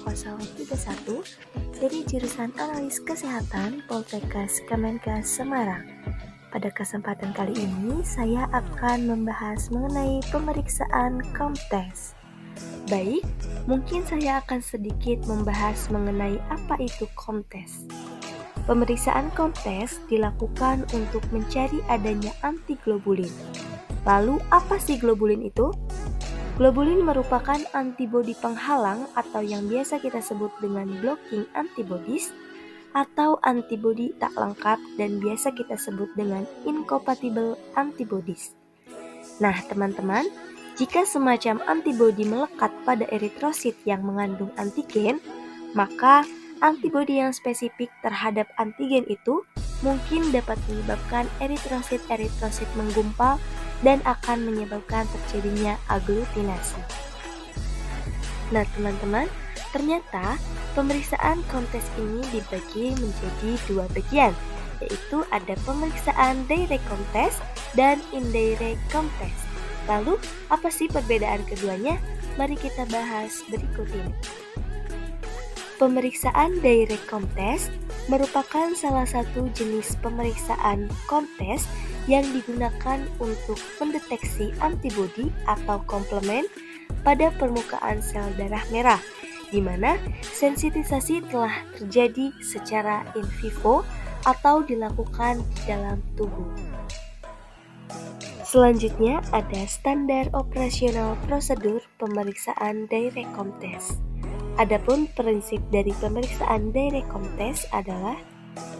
031 dari jurusan Analis Kesehatan Poltekkes Kemenkes Semarang. Pada kesempatan kali ini, saya akan membahas mengenai pemeriksaan COMTES. Baik, mungkin saya akan sedikit membahas mengenai apa itu COMTES. Pemeriksaan COMTES dilakukan untuk mencari adanya antiglobulin. Lalu, apa sih globulin itu? Globulin merupakan antibodi penghalang atau yang biasa kita sebut dengan blocking antibodies atau antibodi tak lengkap dan biasa kita sebut dengan incompatible antibodies. Nah, teman-teman, jika semacam antibodi melekat pada eritrosit yang mengandung antigen, maka antibodi yang spesifik terhadap antigen itu mungkin dapat menyebabkan eritrosit menggumpal dan akan menyebabkan terjadinya aglutinasi. Nah, teman-teman, ternyata pemeriksaan COMTES ini dibagi menjadi dua bagian, yaitu ada pemeriksaan direct COMTES dan indirect COMTES. Lalu, apa sih perbedaan keduanya? Mari kita bahas berikut ini. Pemeriksaan direct COMTES merupakan salah satu jenis pemeriksaan COMTES yang digunakan untuk mendeteksi antibodi atau komplement pada permukaan sel darah merah, di mana sensitisasi telah terjadi secara in vivo atau dilakukan di dalam tubuh. Selanjutnya ada standar operasional prosedur pemeriksaan direct COMTES. Adapun prinsip dari pemeriksaan direct COMTES adalah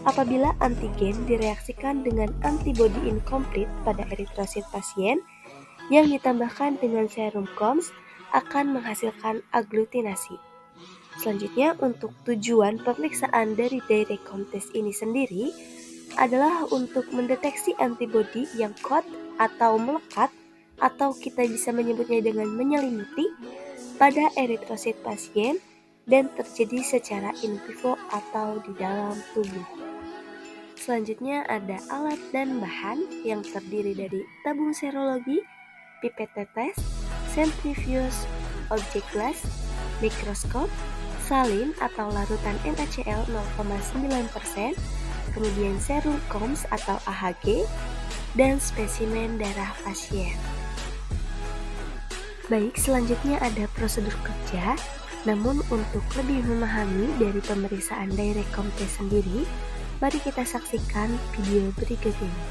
apabila antigen direaksikan dengan antibodi incomplete pada eritrosit pasien yang ditambahkan dengan serum COMS akan menghasilkan aglutinasi. Selanjutnya, untuk tujuan pemeriksaan dari direct COMTES ini sendiri adalah untuk mendeteksi antibodi yang kuat atau melekat atau kita bisa menyebutnya dengan menyelimuti pada eritrosit pasien dan terjadi secara in vivo atau di dalam tubuh. Selanjutnya ada alat dan bahan yang terdiri dari tabung serologi, pipet tetes, centrifuge, objek glass, mikroskop, salin atau larutan NaCl 0,9%, kemudian serum COMS atau AHG, dan spesimen darah pasien. Baik, selanjutnya ada prosedur kerja. Namun untuk lebih memahami dari pemeriksaan direct COMTES sendiri, mari kita saksikan video berikut ini.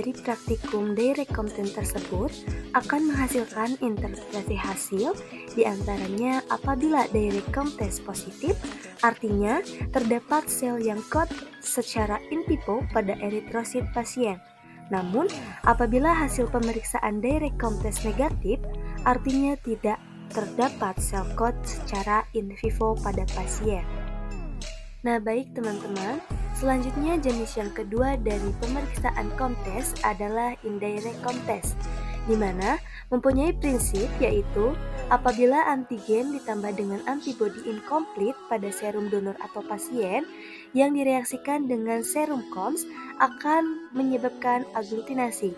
dari praktikum direct content tersebut akan menghasilkan interpretasi hasil, diantaranya apabila direct content positif, artinya terdapat sel yang kuat secara in vivo pada eritrosit pasien. Namun, apabila hasil pemeriksaan direct content negatif, artinya tidak terdapat sel coat secara in vivo pada pasien. Nah, baik teman-teman, selanjutnya jenis yang kedua dari pemeriksaan COMTEST adalah indirect COMTEST, di mana mempunyai prinsip yaitu apabila antigen ditambah dengan antibodi incomplete pada serum donor atau pasien yang direaksikan dengan serum COMS akan menyebabkan aglutinasi.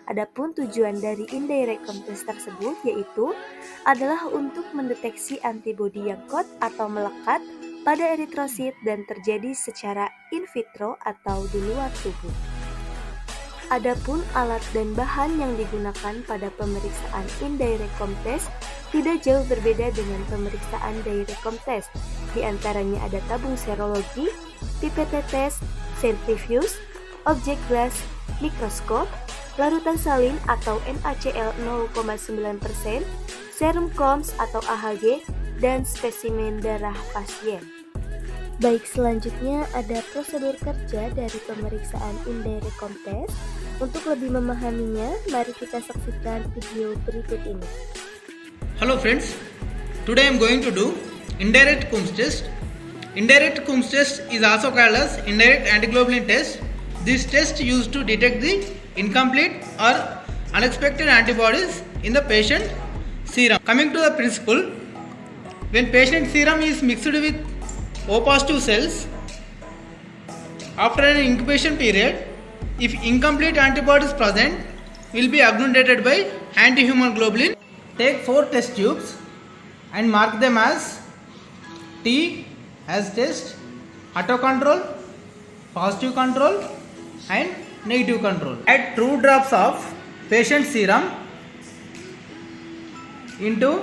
Adapun tujuan dari indirect COMTEST tersebut yaitu adalah untuk mendeteksi antibodi yang kuat atau melekat pada eritrosit dan terjadi secara in vitro atau di luar tubuh. Adapun alat dan bahan yang digunakan pada pemeriksaan indirect COMTEST tidak jauh berbeda dengan pemeriksaan direct COMTEST. Di antaranya ada tabung serologi, pipet tetes, centrifuge, objek glass, mikroskop, larutan salin atau NaCl 0,9%, serum COMS atau AHG, dan spesimen darah pasien. Baik, selanjutnya ada prosedur kerja dari pemeriksaan indirect COMTEST. Untuk lebih memahaminya, mari kita saksikan video berikut ini. Hello friends, today I am going to do indirect Coombs test. Indirect Coombs test is also called as indirect antiglobulin test. This test used to detect the incomplete or unexpected antibodies in the patient serum. Coming to the principle, when patient serum is mixed with O positive cells, after an incubation period, if incomplete antibodies present, will be agglutinated by anti-human globulin. Take 4 test tubes and mark them as T as test, autocontrol, positive control and negative control. Add 2 drops of patient serum into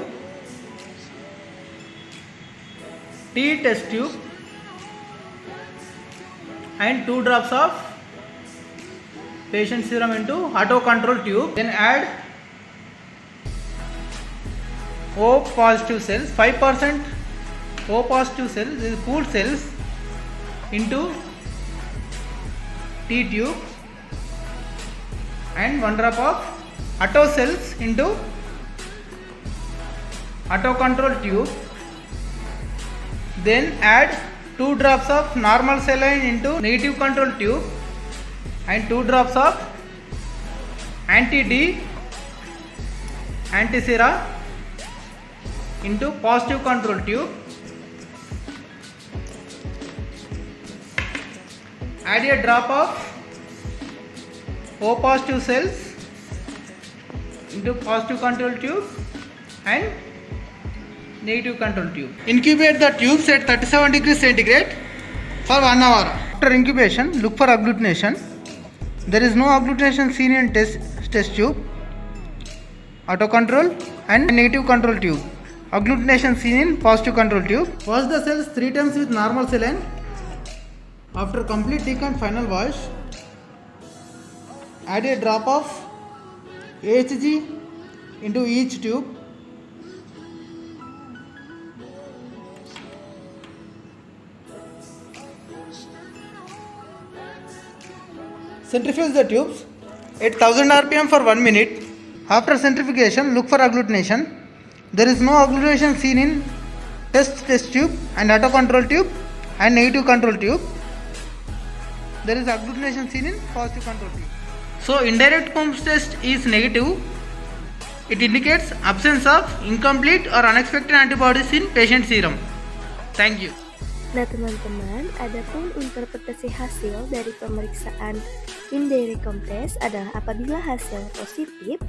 T test tube and 2 drops of patient serum into auto control tube. Then add O positive cells, 5% O positive cells, this is pooled cells, into T tube and 1 drop of auto cells into auto control tube. Then add 2 drops of normal saline into negative control tube and 2 drops of anti-D anti-sera into positive control tube. Add a drop of O positive cells into positive control tube and negative control tube. Incubate the tubes at 37 degrees centigrade for 1 hour. After incubation, look for agglutination. There is no agglutination seen in test tube, auto control and negative control tube. Agglutination seen in positive control tube. Wash the cells 3 times with normal saline. After complete decant final wash, add a drop of AHG into each tube. Centrifuge the tubes at 1000 rpm for 1 minute. After centrifugation, look for agglutination. There is no agglutination seen in test tube and auto control tube and negative control tube. There is agglutination seen in positive control tube. So indirect Coombs test is negative. It indicates absence of incomplete or unexpected antibodies in patient serum. Thank you. Nah teman-teman, adapun interpretasi hasil dari pemeriksaan indirect COMTEST adalah apabila hasil positif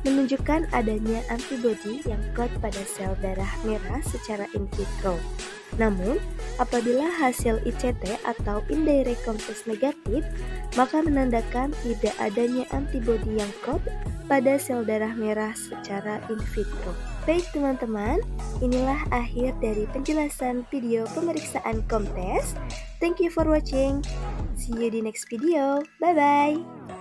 menunjukkan adanya antibodi yang kuat pada sel darah merah secara in vitro. Namun, apabila hasil ICT atau indirect COMTEST negatif, maka menandakan tidak adanya antibodi yang kuat pada sel darah merah secara in vitro. Baik teman-teman, inilah akhir dari penjelasan video pemeriksaan COMTEST. Thank you for watching. See you di next video. Bye-bye.